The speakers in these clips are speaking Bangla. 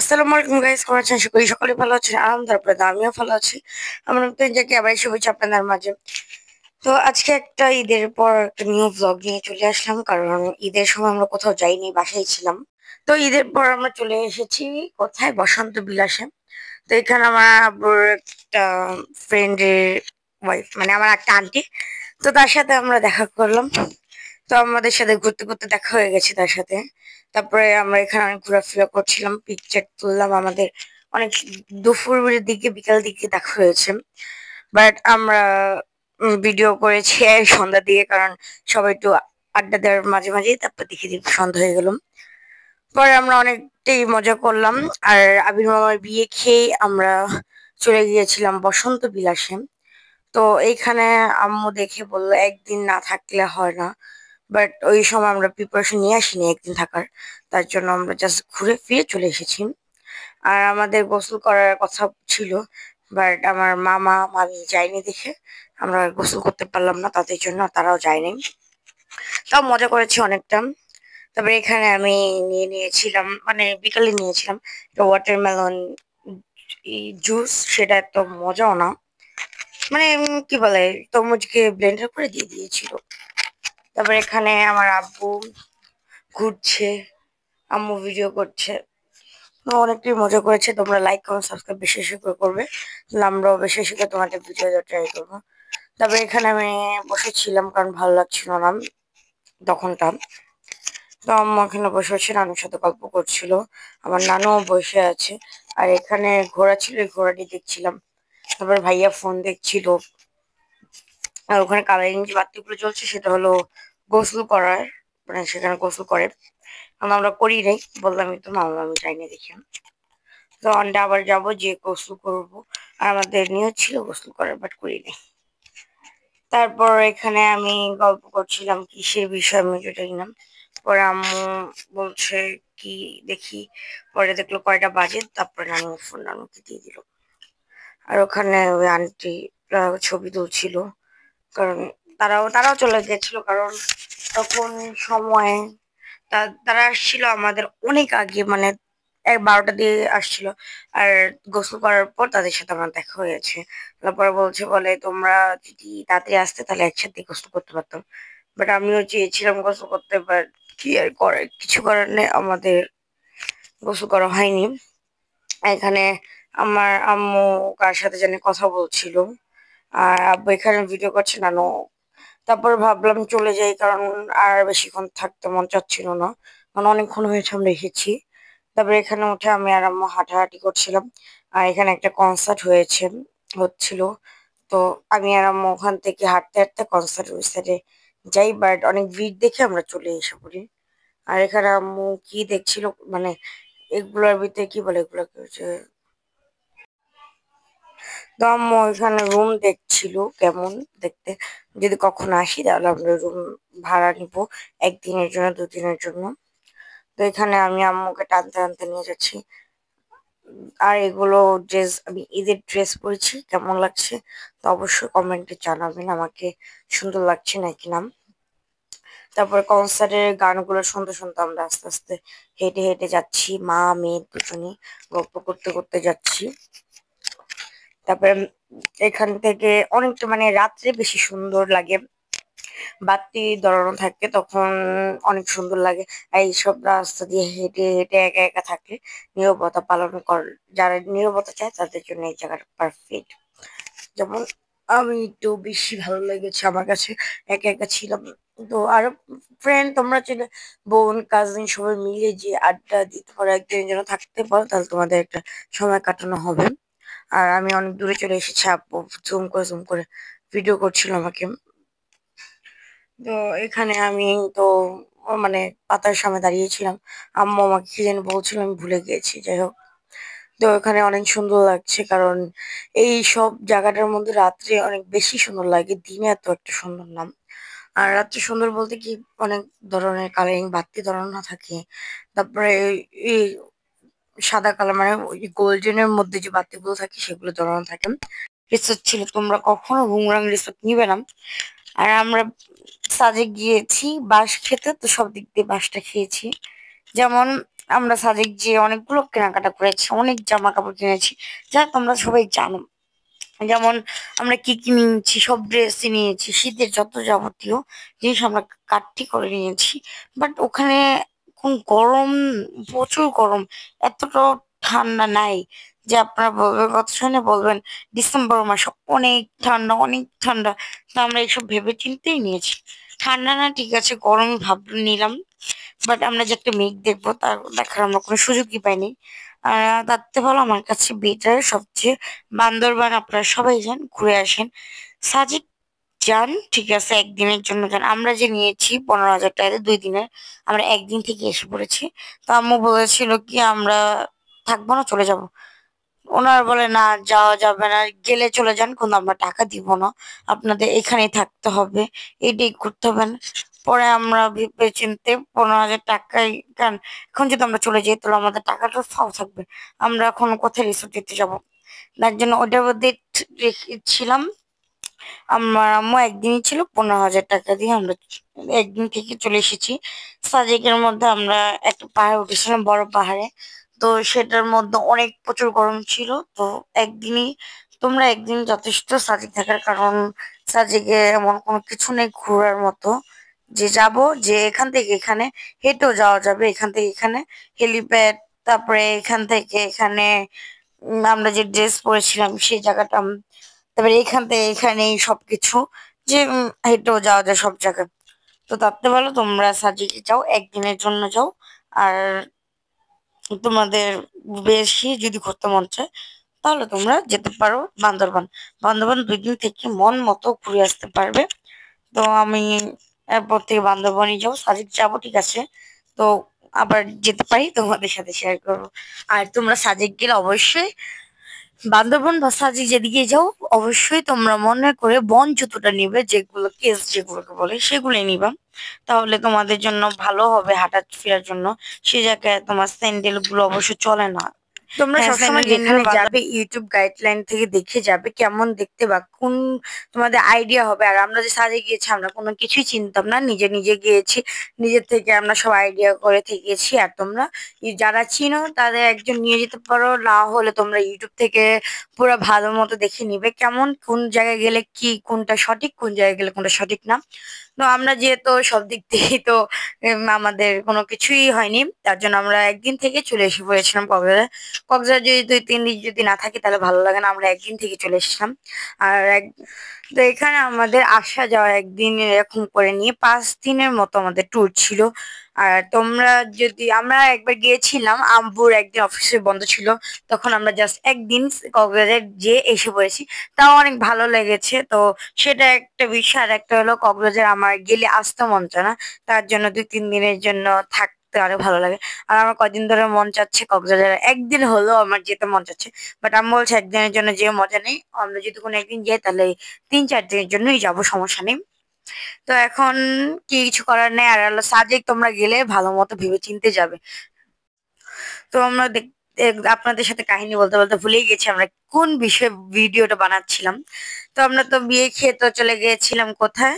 আসসালামু আলাইকুম গাইস, কেমন আছেন? আশা করি সকলে ভালো আছেন। আলহামদুলিল্লাহ আমিও ভালো আছি। আমরা নতুন জায়গায় আবার এসে হয়েছে আপনাদের মাঝে। তো আজকে একটা ঈদের পর একটা নিউ ভ্লগ নিয়ে চলে আসলাম, কারণ ঈদের সময় আমরা কোথাও যাইনি, বাসায় ছিলাম। তো ঈদের পর আমরা চলে এসেছি কোথায়, বসন্ত বিলাসে। তো এখানে আমার আব্বুর একটা ফ্রেন্ডের ওয়াইফ, মানে আমার একটা আন্টি। তো তার সাথে আমরা দেখা করলাম। তো আমাদের সাথে ঘুরতে ঘুরতে দেখা হয়ে গেছে তার সাথে। তারপরে আমরা এখানে অনেক ঘোরাফেরা করছিলাম, পিকচার তুললাম। আমাদের অনেক দুপুরের দিকে, বিকাল দিকে দেখা হয়েছে। বাট আমরা ভিডিও করেছি এই সন্ধ্যার দিকে, কারণ সবাই একটু আড্ডা দেওয়ার মাঝে মাঝেই। তারপর দেখে দেখে সন্ধ্যা হয়ে গেল। পরে আমরা অনেকটাই মজা করলাম। আর আবির মামার বিয়ে খেয়ে আমরা চলে গিয়েছিলাম বসন্ত বিলাসে। তো এইখানে আম্মু দেখে বললো একদিন না থাকলে হয় না। বাট ওই সময় আমরা প্রিপারেশন নিয়ে আসিনি একদিন থাকার। তার জন্য আমরা জাস্ট ঘুরে ফিরে চলে এসেছি। আর আমাদের গোসল করার কথা ছিল, বাট আমার মামা মামি যায়নি দেখে আমরা গোসল করতে পারলাম না, তাদের জন্য তারাও যায়নি। তাও মজা করেছি অনেকটা। তারপরে এখানে আমি নিয়েছিলাম, মানে বিকালে নিয়েছিলাম একটা ওয়াটারমেলন জুস। সেটা এত মজাও না, মানে কি বলে, তরমুজকে ব্লেন্ডার করে দিয়ে দিয়েছিল। তারপরে এখানে আমার আব্বু ঘুরছে, আম্মু ভিডিও করছে। অনেকটাই মজা করেছে। তোমরা লাইক কমেন্ট সাবস্ক্রাইব বেশি বেশি করে করবে, তাহলে আমরাও বেশি বেশি করে তোমাদের ভিডিও ট্রাই করবো। তারপরে এখানে আমি বসেছিলাম, কারণ ভালো লাগছিল না তখনটা। তো আম্মু এখানে বসে বসে নানুর সাথে গল্প করছিল। আমার নানুও বসে আছে। আর এখানে ঘোড়া ছিল, এই ঘোড়াটি দেখছিলাম। তারপর ভাইয়া ফোন দেখছিল। আর ওখানে কালারিং যে বাতিগুলো জ্বলছে সেটা হলো গোসল করার, মানে সেখানে গোসল করে। কারণ আমরা করি নাই, বললামই তো, মামা আমি যাইনি দেখি। তো আমরা আবার যাবো, যে গোসল করবো। আর আমাদের নিয়ত ছিল গোসল করার, বাট করি নাই। তারপর এখানে আমি গল্প করছিলাম কিসের বিষয় আমি জানি না। পরে আম্মু বলছে কি দেখি। পরে দেখলো কয়টা বাজে, তারপরে নানুকে দিয়ে দিল। আর ওখানে ওই আন্টি ছবি তুলছিল, কারণ তারাও চলে গেছিল, কারণ তখন সময় তারা আসছিল আমাদের অনেক আগে, মানে 12টা দিয়ে আসছিল। আর গোসল করার পর তাদের সাথে আমার দেখা হয়েছে। তারপরে বলে তোমরা যদি তাড়াতাড়ি আসতে তাহলে একসাথে গোসল করতে পারতাম। বাট আমিও চেয়েছিলাম গোসল করতে, বাট কি আর করে, কিছু করার নেই, আমাদের গোসল করা হয়নি। এখানে আমার আম্মু কার সাথে জানি কথা বলছিল, আর আব্বু এখানে ভিডিও করছে নানু। তারপর ভাবলাম চলে যাই, কারণ আর বেশিক্ষণ থাকতে মন চাচ্ছিল না, কারণ অনেকক্ষণ হয়েছে আমরা এসেছি। তারপরে এখানে উঠে আমি আর আম্মু হাঁটাহাঁটি করছিলাম। আর এখানে একটা কনসার্ট হচ্ছিল। তো আমি আর আম্মু ওখান থেকে হাঁটতে হাঁটতে কনসার্ট ওই সাইডে যাই, বাট অনেক ভিড় দেখে আমরা চলে এসে পড়ি। আর এখানে আম্মু কি দেখছিল, মানে এগুলোর ভিতরে কি বলে, এগুলোকে হচ্ছে, তো আম্মু এখানে রুম দেখছিল কেমন দেখতে। যদি কখনো আসি তাহলে আমরা রুম ভাড়া নিব, একদিনের জন্য 2 দিনের জন্য। তো এখানে আমি আম্মুকে টানতে টানতে নিয়ে যাচ্ছি। আর এগুলো ড্রেস, আমি ঈদের ড্রেস পরেছি, কেমন লাগছে তো অবশ্যই কমেন্টে জানাবেন আমাকে, সুন্দর লাগছে নাকি না। তারপরে কনসার্টের গানগুলো শুনতে শুনতে আমরা আস্তে আস্তে হেঁটে হেঁটে যাচ্ছি, মা মেয়ে দুজনই গল্প করতে করতে যাচ্ছি। তারপরে এখান থেকে অনেকটা, মানে রাত্রে বেশি সুন্দর লাগে, বাতি ধরানো থাকে তখন অনেক সুন্দর লাগে। আর এইসব রাস্তা দিয়ে হেঁটে হেঁটে একা একা থাকলে নীরবতা পালন কর, যারা নীরবতা চায় তাদের জন্য এই জায়গাটা পারফেক্ট। যেমন আমি একটু বেশি ভালো লেগেছে আমার কাছে, একা একা ছিলাম। তো আরো ফ্রেন্ড তোমরা ছিলে, বোন কাজিন সবাই মিলে যে আড্ডা দিতে পারো, একদিনের জন্য থাকতে পারো, তাহলে তোমাদের একটা সময় কাটানো হবে। আর আমি অনেক দূরে চলে এসেছি, আপু জুম করে ভিডিও করছিল আমাকে। তো এখানে আমি তো মানে পাতার সামনে দাঁড়িয়েছিলাম, আম্মু আমাকে কি যেন বলছিল, আমি ভুলে গিয়েছি, যাই হোক। তো এখানে অনেক সুন্দর লাগছে, কারণ এই সব জায়গাটার মধ্যে রাত্রে অনেক বেশি সুন্দর লাগে, দিনে এত একটা সুন্দর না। আর রাত্রে সুন্দর বলতে কি, অনেক ধরনের কালারিং বাতি ধরানো থাকে। তারপরে এই সাদা কালার, মানে ওই গোল্ডেনের মধ্যে যে বাতিগুলো থাকে সেগুলো ধরানো থাকে। রিসোর্ট ছিল, তোমরা কখনো বুমরাং রিসোর্ট নিবে না। আর আমরা সাজে গিয়েছি বাঁশ খেতে, তো সব দিক দিয়ে বাঁশটা খেয়েছি। যেমন আমরা সাজেক যে অনেকগুলো কেনাকাটা করেছি, অনেক জামা কাপড় কিনেছি, যা তোমরা সবাই জানো। যেমন আমরা কি কি নিয়েছি, সব ড্রেসই নিয়েছি, শীতের যত যাবতীয় জিনিস আমরা কাটতি করে নিয়েছি। বাট ওখানে কোন গরম, প্রচুর গরম, এতটাও ঠান্ডা নাই যে আপনারা বলবেন, কথা শুনে বলবেন ডিসেম্বর মাস অনেক ঠান্ডা, অনেক ঠান্ডা। তো আমরা এইসব ভেবে চিন্তেই নিয়েছি। ঠান্ডা না, ঠিক আছে গরম ভাব নিলাম, বাট আমরা যে একটা মেঘ দেখবো তার দেখার আমরা কোনো সুযোগই পাইনি। তার থেকে ভালো আমার কাছে বেটার সবচেয়ে বান্দরবান। আপনারা সবাই যান, ঘুরে আসেন। সাজেক যান, ঠিক আছে একদিনের জন্য যান। আমরা যে নিয়েছি 15,000 টাকাতে 2 দিনের, আমরা একদিন থেকে এসে পড়েছি। তো আম্মু বলেছিল কি আমরা থাকবো না, চলে যাব। ওনারা বলে না, যাওয়া যাবে না, গেলে চলে যান, কিন্তু আমরা টাকা দিব না, আপনাদের এখানেই থাকতে হবে, এইটাই করতে হবে না। পরে আমরা ভেবে চিন্তে 15,000 টাকাই, কারণ এখন যদি আমরা চলে যাই তাহলে আমাদের টাকাটা ফাও থাকবে। আমরা এখন কোথায় রিসোর্ট দিতে যাবো? তার জন্য ওটার মধ্যে রেখেছিলাম। আমার আম্মু একদিনই ছিল, 15,000 টাকা দিয়ে আমরা একদিন থেকে চলে এসেছি। সাজেকের মধ্যে আমরা একটা পাহাড়ে উঠেছিলাম, বড় পাহাড়ে। তো সেটার মধ্যে অনেক প্রচুর গরম ছিল। তো একদিনই, তোমরা একদিন যথেষ্ট সাজেক থাকার, কারণ সাজেকে এমন কোনো কিছু নেই ঘোরার মতো যে যাব, যে এখান থেকে এখানে হেঁটেও যাওয়া যাবে, এখান থেকে এখানে হেলিপ্যাড, তারপরে এখান থেকে এখানে আমরা যে ড্রেস পরেছিলাম সেই জায়গাটা, তারপরে এখান থেকে এখানে সবকিছু, যে হেঁটেও যাওয়া যায় সব জায়গায়। তো তার থেকে ভালো তোমরা সাজেকে যাও, একদিনের জন্য যাও। আর তোমাদের বেশি যদি ঘুরতে মন চায় তাহলে তোমরা যেতে পারো বান্দরবান। বান্দরবান 2 দিন থেকে মন মতো ঘুরে আসতে পারবে। তো আমি এরপর থেকে বান্দরবানই যাবো, সাজেক যাবো, ঠিক আছে। তো আবার যেতে পারি তোমাদের সাথে শেয়ার করবো। আর তোমরা সাজেক গেলে অবশ্যই বান্দরবন বা সাজেক যেদিকে যাও, অবশ্যই তোমরা মনে করে বন জুতোটা নিবে, যেগুলো কেস যেগুলোকে বলে সেগুলোই নিবা। তাহলে তোমাদের জন্য ভালো হবে হাঁটা ফেরার জন্য। সে জায়গায় তোমার স্যান্ডেল গুলো অবশ্য চলে না। তোমরা হ্যাঁ, সবসময় স্যান্ডেল যেখানে নিও। যাবে ইউটিউব গাইডলাইন থেকে দেখে যাবে কেমন দেখতে বা কোন, তোমাদের আইডিয়া হবে। আর আমরা যে সাজে গিয়েছি আমরা কোনো কিছুই চিনতাম না, নিজে নিজে গিয়েছি, নিজের থেকে আমরা সব আইডিয়া করে থেকেছি। আর তোমরা যারা চিনো তাদের একজন নিয়ে যেতে পারো, না হলে তোমরা ইউটিউব থেকে পুরো ভালো মতো দেখে নিবে কেমন কোন জায়গায় গেলে কি কোনটা সঠিক, কোন জায়গায় গেলে কোনটা সঠিক না। তো আমরা যেহেতু সব দিক থেকেই তো আমাদের কোনো কিছুই হয়নি, তার জন্য আমরা একদিন থেকে চলে এসে পড়েছিলাম কক্সবাজারে। কক্সবাজার যদি 2-3 দিন যদি না থাকি তাহলে ভালো লাগে না, আমরা একদিন থেকে চলে এসেছিলাম। আর তো এখানে আমাদের আসা যাওয়া একদিন এরকম করে নিয়ে 5 দিনের মতো আমাদের ট্যুর ছিল। আর তোমরা যদি, আমরা একবার গিয়েছিলাম আম্বুর একদিন অফিসে বন্ধ ছিল, তখন আমরা জাস্ট একদিন কক্সবাজার যেয়ে এসে পড়েছি, তাও অনেক ভালো লেগেছে। তো সেটা একটা বিষয়। আর একটা হলো কক্সবাজার আমার গেলে আসতে মন চায় না, তার জন্য 2-3 দিনের জন্য থাকতে আরো ভালো লাগে। আর আমার কদিন ধরে মন চাচ্ছে কক্সবাজারে একদিন হলেও আমার যেতে মন চাচ্ছে। বাট আমি বলছি একদিনের জন্য যে মজা নেই, আমরা যদি কোনো একদিন যাই তাহলে 3-4 দিনের জন্যই যাবো, সমস্যা নেই। তো এখন কিছু করার নেই। আর হলো সাজেক তোমরা গেলে ভালো মতো ভেবে চিন্তে যাবে। তো আমরা আপনাদের সাথে কাহিনী বলতে বলতে ভুলেই গেছি আমরা কোন বিষয়ে ভিডিওটা বানাচ্ছিলাম। তো আমরা তো বিয়ে খেয়ে তো চলে গিয়েছিলাম কোথায়,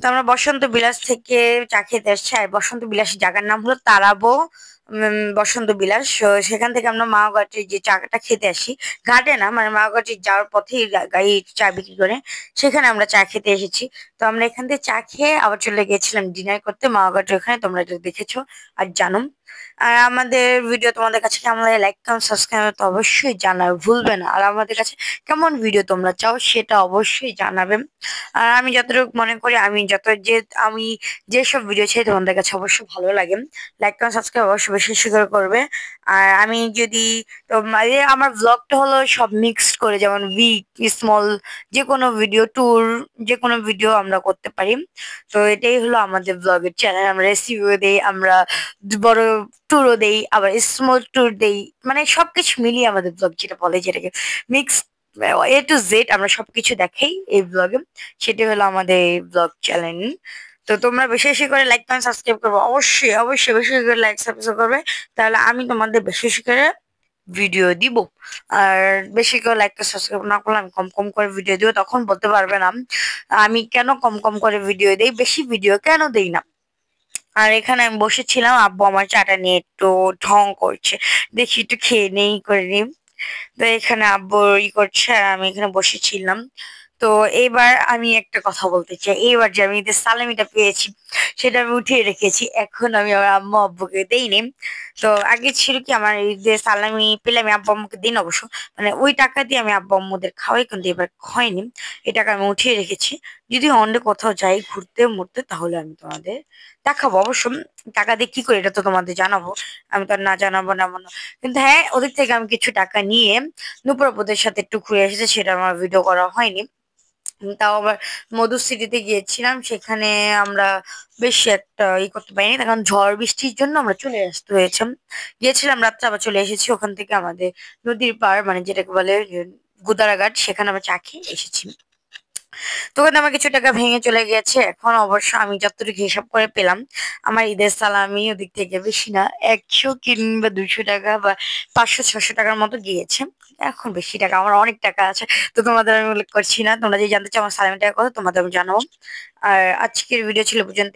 তো আমরা বসন্ত বিলাস থেকে চা খেতে এসেছি। আর বসন্ত বিলাসের জায়গার নাম হলো তারাবো বসন্ত বিলাস। সেখান থেকে আমরা মাওঘাটে যে চাটা খেতে আসি, ঘাটে না মানে মাওঘাটে যাওয়ার পথে গাড়ি চা বিক্রি করে, সেখানে আমরা চা খেতে এসেছি। তো আমরা এখান থেকে চা খেয়ে আবার চলে গিয়েছিলাম ডিনার করতে মাওঘাটের ওখানে, তোমরা এটা দেখেছো আর জানো। আর আমাদের ভিডিও তোমাদের কাছে কেমন লাগে, লাইক কমেন্ট সাবস্ক্রাইব তো অবশ্যই জানাবে ভুলবে না। আর আমাদের কাছে কেমন ভিডিও তোমরা চাও সেটা অবশ্যই জানাবে। আর আমি যতটুকু মনে করি, আমি যেসব ভিডিও চাই তোমাদের কাছে অবশ্যই ভালো লাগে, লাইক কমেন্ট সাবস্ক্রাইব অবশ্যই বেশি বেশি করে করবে। আর আমি যদি, তো আমার ব্লগটা হলো সব মিক্সড করে, যেমন বিগ স্মল যে কোনো ভিডিও, ট্যুর যে কোনো ভিডিও আমরা করতে পারি। তো এটাই হলো আমাদের ব্লগের চ্যানেল। আমরা রেসিপিও দেই, আমরা বড় ট্যুরও দেই, আবার স্মল ট্যুর দেই, মানে সবকিছু মিলিয়ে আমাদের ব্লগ যেটা বলে, যেটাকে মিক্স A to Z আমরা সবকিছু দেখাই এই ব্লগে। সেটা হলো আমাদের এই ব্লগ চ্যানেল। তো তোমরা বেশি বেশি করে লাইক কমেন্ট সাবস্ক্রাইব করবে, অবশ্যই অবশ্যই বেশি বেশি করে লাইক সাবস্ক্রাইব করবে, তাহলে আমি তোমাদের বেশি বেশি করে ভিডিও দিব। আর বেশি করে লাইক সাবস্ক্রাইব না করলে আমি কম কম করে ভিডিও দিব, তখন বলতে পারবে না আমি কেন কম কম করে ভিডিও দেই, বেশি ভিডিও কেন দেই না। আর এখানে আমি বসেছিলাম, আব্বু আমার চাটা নিয়ে একটু ঢং করছে, দেখি একটু খেয়ে নেই করে নিই। তো এখানে আব্বু করছে আর আমি এখানে বসেছিলাম। তো এবার আমি একটা কথা বলতে চাই, এবার যে আমি ঈদের সালামিটা পেয়েছি সেটা আমি উঠিয়ে রেখেছি, এখন আমি আমার আম্মু আব্বুকে দেইনি। তো আগে ছিল কি আমার ঈদের সালামি পেলে আমি আব্বু আম্মুকে দিন অবশ্য, মানে ওই টাকা দিয়ে আমি আব্বু আম্মুদের খাওয়াই, কিন্তু এবার খাওয়াইনি। এই টাকা আমি উঠিয়ে রেখেছি, যদি অন্য কোথাও যাই ঘুরতে মুড়তে তাহলে আমি তোমাদের দেখাবো অবশ্য। টাকা দিয়ে কি করি এটা তো তোমাদের জানাবো, আমি তো আর না জানাবো না এমন না। কিন্তু হ্যাঁ, ওদের থেকে আমি কিছু টাকা নিয়ে নূপুর আপুদের সাথে একটু ঘুরে এসেছে, সেটা আমার ভিডিও করা হয়নি। তাও আবার মধু সিটিতে গিয়েছিলাম, সেখানে আমরা বেশি একটা করতে পারিনি, কারণ ঝড় বৃষ্টির জন্য আমরা চলে আসতে হয়েছে। গিয়েছিলাম রাত্রে, আবার চলে এসেছি। ওখান থেকে আমাদের নদীর পাড়, মানে যেটাকে বলে গুদারাঘাট, সেখানে আমরা চা খেয়ে এসেছি। তো ওখানে আমার কিছু টাকা ভেঙে চলে গেছে। এখন অবশ্য আমি যতটুকু হিসাব করে পেলাম, আমার ঈদের সালামি ওদিক থেকে বেশি না, 100 কিংবা 200 টাকা বা 500-600 টাকার মতো গিয়েছে। এখন বেশি টাকা, আমার অনেক টাকা আছে, তো তোমাদের আমি উল্লেখ করছি না। তোমরা যদি জানতে চাও আমার সালামি টাকা কত, তোমাদের আমি জানাবো। আর আজকের ভিডিও ছিল পর্যন্ত।